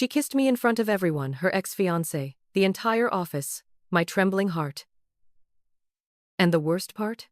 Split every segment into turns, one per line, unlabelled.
She kissed me in front of everyone, her ex-fiancé, the entire office, my trembling heart. And the worst part?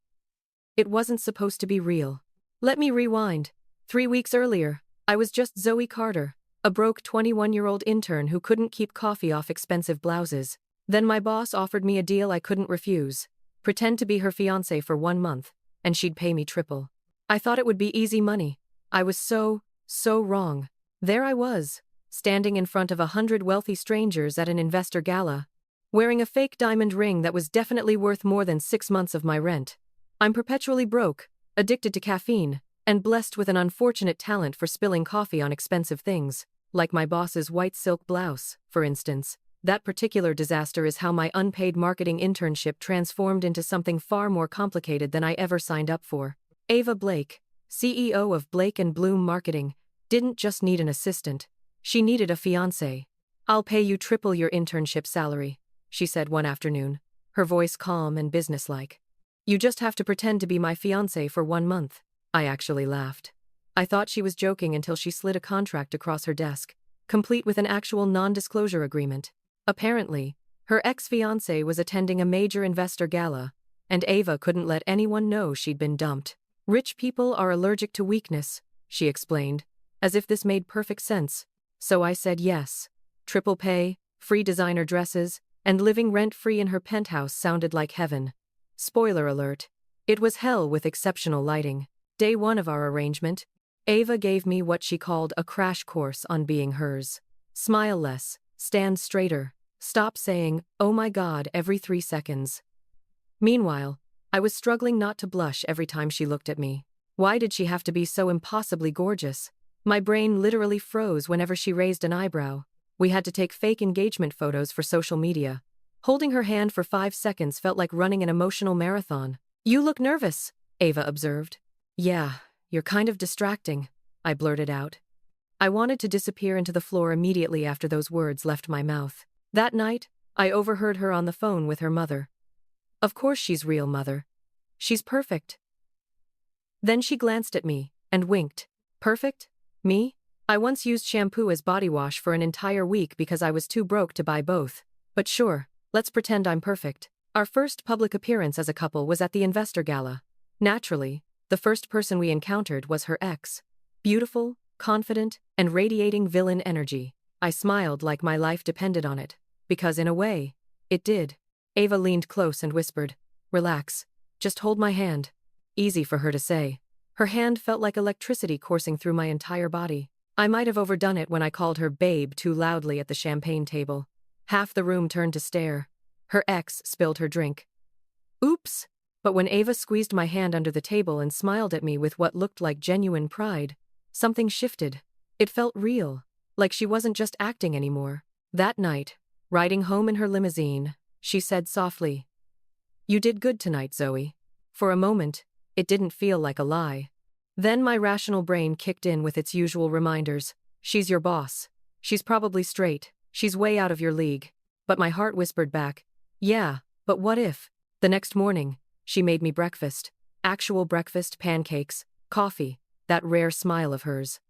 It wasn't supposed to be real. Let me rewind. 3 weeks earlier, I was just Zoe Carter, a broke 21-year-old intern who couldn't keep coffee off expensive blouses. Then my boss offered me a deal I couldn't refuse. Pretend to be her fiancé for 1 month, and she'd pay me triple. I thought it would be easy money. I was so wrong. There I was, standing in front of 100 wealthy strangers at an investor gala, wearing a fake diamond ring that was definitely worth more than 6 months of my rent. I'm perpetually broke, addicted to caffeine, and blessed with an unfortunate talent for spilling coffee on expensive things, like my boss's white silk blouse, for instance. That particular disaster is how my unpaid marketing internship transformed into something far more complicated than I ever signed up for. Ava Blake, CEO of Blake & Bloom Marketing, didn't just need an assistant. She needed a fiancé. "I'll pay you triple your internship salary," she said one afternoon, her voice calm and businesslike. "You just have to pretend to be my fiancé for 1 month." I actually laughed. I thought she was joking until she slid a contract across her desk, complete with an actual non-disclosure agreement. Apparently, her ex-fiancé was attending a major investor gala, and Ava couldn't let anyone know she'd been dumped. "Rich people are allergic to weakness," she explained, as if this made perfect sense. So I said yes. Triple pay, free designer dresses, and living rent-free in her penthouse sounded like heaven. Spoiler alert. It was hell with exceptional lighting. Day 1 of our arrangement, Ava gave me what she called a crash course on being hers. Smile less, stand straighter, stop saying, "Oh my God," every 3 seconds. Meanwhile, I was struggling not to blush every time she looked at me. Why did she have to be so impossibly gorgeous? My brain literally froze whenever she raised an eyebrow. We had to take fake engagement photos for social media. Holding her hand for 5 seconds felt like running an emotional marathon. "You look nervous," Ava observed. "Yeah, you're kind of distracting," I blurted out. I wanted to disappear into the floor immediately after those words left my mouth. That night, I overheard her on the phone with her mother. "Of course she's real, Mother. She's perfect." Then she glanced at me and winked. Perfect? Me? I once used shampoo as body wash for an entire week because I was too broke to buy both. But sure, let's pretend I'm perfect. Our first public appearance as a couple was at the investor gala. Naturally, the first person we encountered was her ex. Beautiful, confident, and radiating villain energy. I smiled like my life depended on it, because in a way, it did. Ava leaned close and whispered, "Relax, just hold my hand." Easy for her to say. Her hand felt like electricity coursing through my entire body. I might have overdone it when I called her babe too loudly at the champagne table. Half the room turned to stare. Her ex spilled her drink. Oops! But when Ava squeezed my hand under the table and smiled at me with what looked like genuine pride, something shifted. It felt real, like she wasn't just acting anymore. That night, riding home in her limousine, she said softly, "You did good tonight, Zoe." For a moment, it didn't feel like a lie. Then my rational brain kicked in with its usual reminders. She's your boss. She's probably straight. She's way out of your league. But my heart whispered back, "Yeah, but what if?" The next morning, she made me breakfast. Actual breakfast, pancakes, coffee, that rare smile of hers.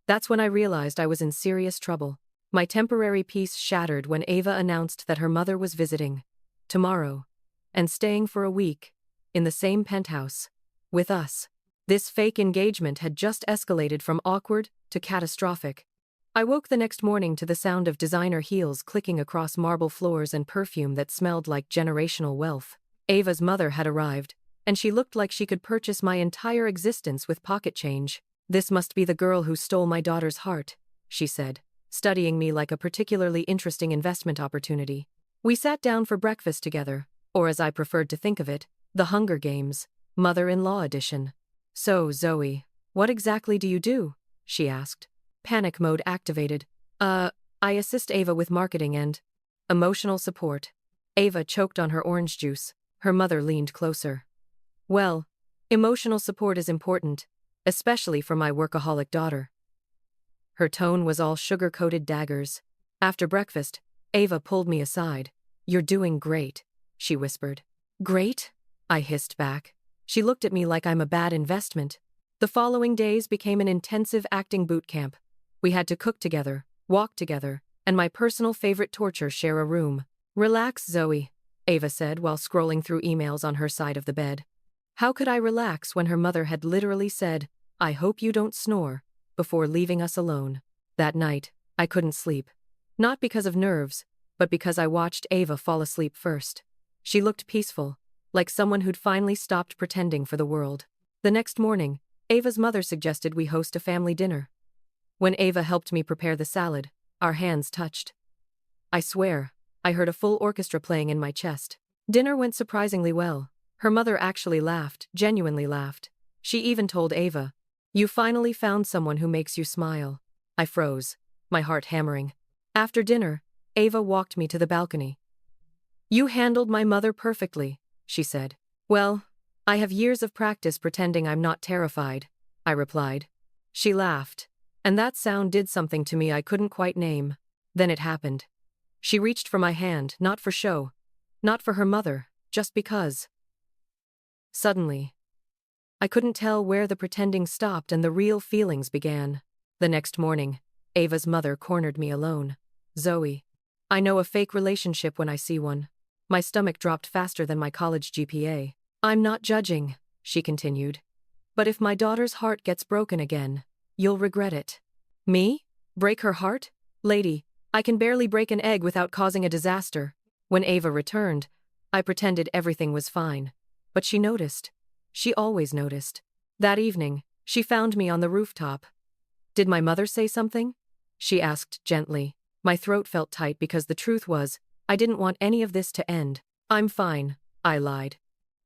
That's when I realized I was in serious trouble. My temporary peace shattered when Ava announced that her mother was visiting tomorrow and staying for a week in the same penthouse with us. This fake engagement had just escalated from awkward to catastrophic. I woke the next morning to the sound of designer heels clicking across marble floors and perfume that smelled like generational wealth. Ava's mother had arrived, and she looked like she could purchase my entire existence with pocket change. "This must be the girl who stole my daughter's heart," she said, studying me like a particularly interesting investment opportunity. We sat down for breakfast together, or as I preferred to think of it, the Hunger Games, mother-in-law edition. "So, Zoe, what exactly do you do?" she asked. Panic mode activated. I assist Ava with marketing and emotional support." Ava choked on her orange juice. Her mother leaned closer. "Well, emotional support is important, especially for my workaholic daughter." Her tone was all sugar-coated daggers. After breakfast, Ava pulled me aside. "You're doing great," she whispered. "Great?" I hissed back. She looked at me like I'm a bad investment. The following days became an intensive acting boot camp. We had to cook together, walk together, and my personal favorite torture, share a room. Relax, Zoe, Ava said while scrolling through emails on her side of the bed. How could I relax when her mother had literally said, "I hope you don't snore," before leaving us alone? That night, I couldn't sleep. Not because of nerves, but because I watched Ava fall asleep first. She looked peaceful, like someone who'd finally stopped pretending for the world. The next morning, Ava's mother suggested we host a family dinner. When Ava helped me prepare the salad, our hands touched. I swear, I heard a full orchestra playing in my chest. Dinner went surprisingly well. Her mother actually laughed, genuinely laughed. She even told Ava, "You finally found someone who makes you smile." I froze, my heart hammering. After dinner, Ava walked me to the balcony. "You handled my mother perfectly," she said. "Well, I have years of practice pretending I'm not terrified," I replied. She laughed, and that sound did something to me I couldn't quite name. Then it happened. She reached for my hand, not for show, not for her mother, just because. Suddenly, I couldn't tell where the pretending stopped and the real feelings began. The next morning, Ava's mother cornered me alone. "Zoe, I know a fake relationship when I see one." My stomach dropped faster than my college GPA. "I'm not judging," she continued. "But if my daughter's heart gets broken again, you'll regret it." "Me? Break her heart? Lady, I can barely break an egg without causing a disaster." When Ava returned, I pretended everything was fine. But she noticed. She always noticed. That evening, she found me on the rooftop. "Did my mother say something?" she asked gently. My throat felt tight because the truth was, I didn't want any of this to end. "I'm fine," I lied.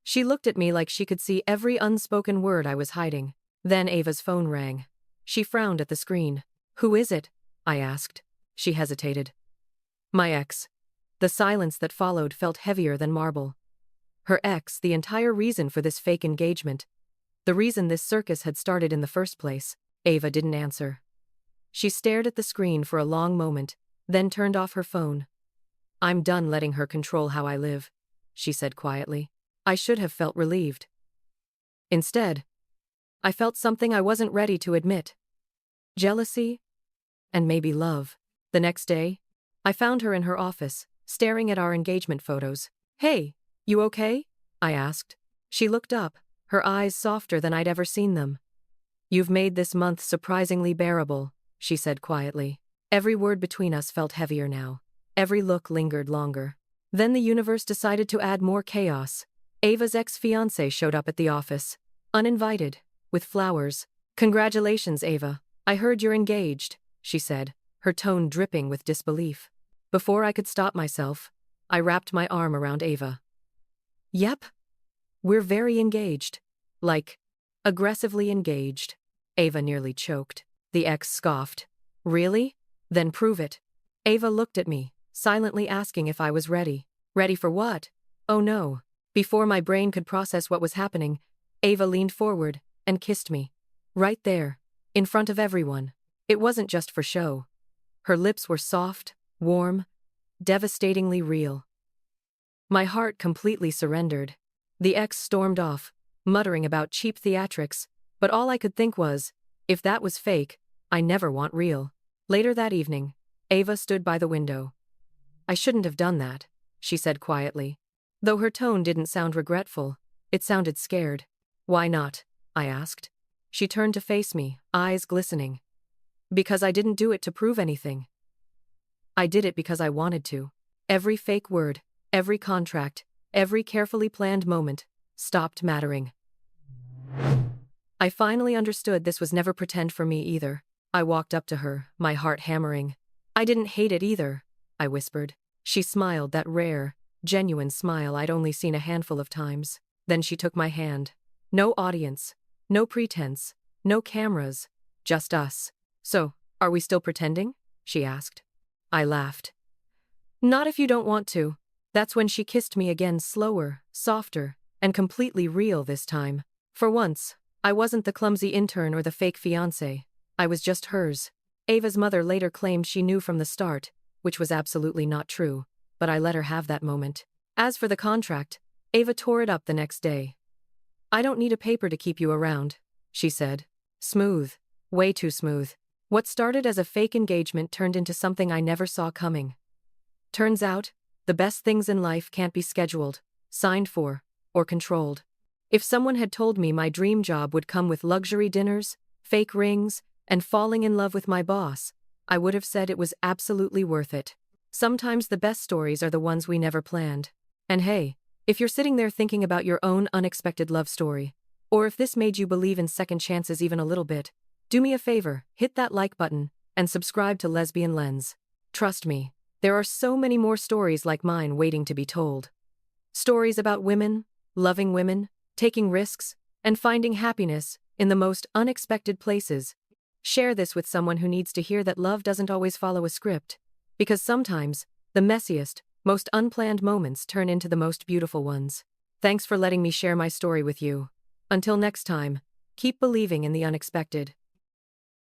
She looked at me like she could see every unspoken word I was hiding. Then Ava's phone rang. She frowned at the screen. "Who is it?" I asked. She hesitated. "My ex." The silence that followed felt heavier than marble. Her ex, the entire reason for this fake engagement. The reason this circus had started in the first place. Ava didn't answer. She stared at the screen for a long moment, then turned off her phone. "I'm done letting her control how I live," she said quietly. I should have felt relieved. Instead, I felt something I wasn't ready to admit. Jealousy, and maybe love. The next day, I found her in her office, staring at our engagement photos. "Hey, you okay?" I asked. She looked up, her eyes softer than I'd ever seen them. "You've made this month surprisingly bearable," she said quietly. Every word between us felt heavier now. Every look lingered longer. Then the universe decided to add more chaos. Ava's ex-fiancé showed up at the office, uninvited, with flowers. "Congratulations, Ava. I heard you're engaged," she said, her tone dripping with disbelief. Before I could stop myself, I wrapped my arm around Ava. "Yep. We're very engaged. Like, aggressively engaged." Ava nearly choked. The ex scoffed. "Really? Then prove it." Ava looked at me, silently asking if I was ready. Ready for what? Oh no. Before my brain could process what was happening, Ava leaned forward and kissed me. Right there, in front of everyone. It wasn't just for show. Her lips were soft, warm, devastatingly real. My heart completely surrendered. The ex stormed off, muttering about cheap theatrics, but all I could think was, if that was fake, I never want real. Later that evening, Ava stood by the window. "I shouldn't have done that," she said quietly. Though her tone didn't sound regretful, it sounded scared. "Why not?" I asked. She turned to face me, eyes glistening. "Because I didn't do it to prove anything. I did it because I wanted to." Every fake word, every contract, every carefully planned moment, stopped mattering. I finally understood this was never pretend for me either. I walked up to her, my heart hammering. "I didn't hate it either," I whispered. She smiled, that rare, genuine smile I'd only seen a handful of times. Then she took my hand. No audience, no pretense, no cameras, just us. "So, are we still pretending?" she asked. I laughed. "Not if you don't want to." That's when she kissed me again, slower, softer, and completely real this time. For once, I wasn't the clumsy intern or the fake fiancé. I was just hers. Ava's mother later claimed she knew from the start, which was absolutely not true, but I let her have that moment. As for the contract, Ava tore it up the next day. "I don't need a paper to keep you around," she said. Smooth. Way too smooth. What started as a fake engagement turned into something I never saw coming. Turns out, the best things in life can't be scheduled, signed for, or controlled. If someone had told me my dream job would come with luxury dinners, fake rings, and falling in love with my boss, I would have said it was absolutely worth it. Sometimes the best stories are the ones we never planned. And hey, if you're sitting there thinking about your own unexpected love story, or if this made you believe in second chances even a little bit, do me a favor, hit that like button, and subscribe to Lesbian Lens. Trust me, there are so many more stories like mine waiting to be told. Stories about women, loving women, taking risks, and finding happiness in the most unexpected places. Share this with someone who needs to hear that love doesn't always follow a script, because sometimes, the messiest, most unplanned moments turn into the most beautiful ones. Thanks for letting me share my story with you. Until next time, keep believing in the unexpected.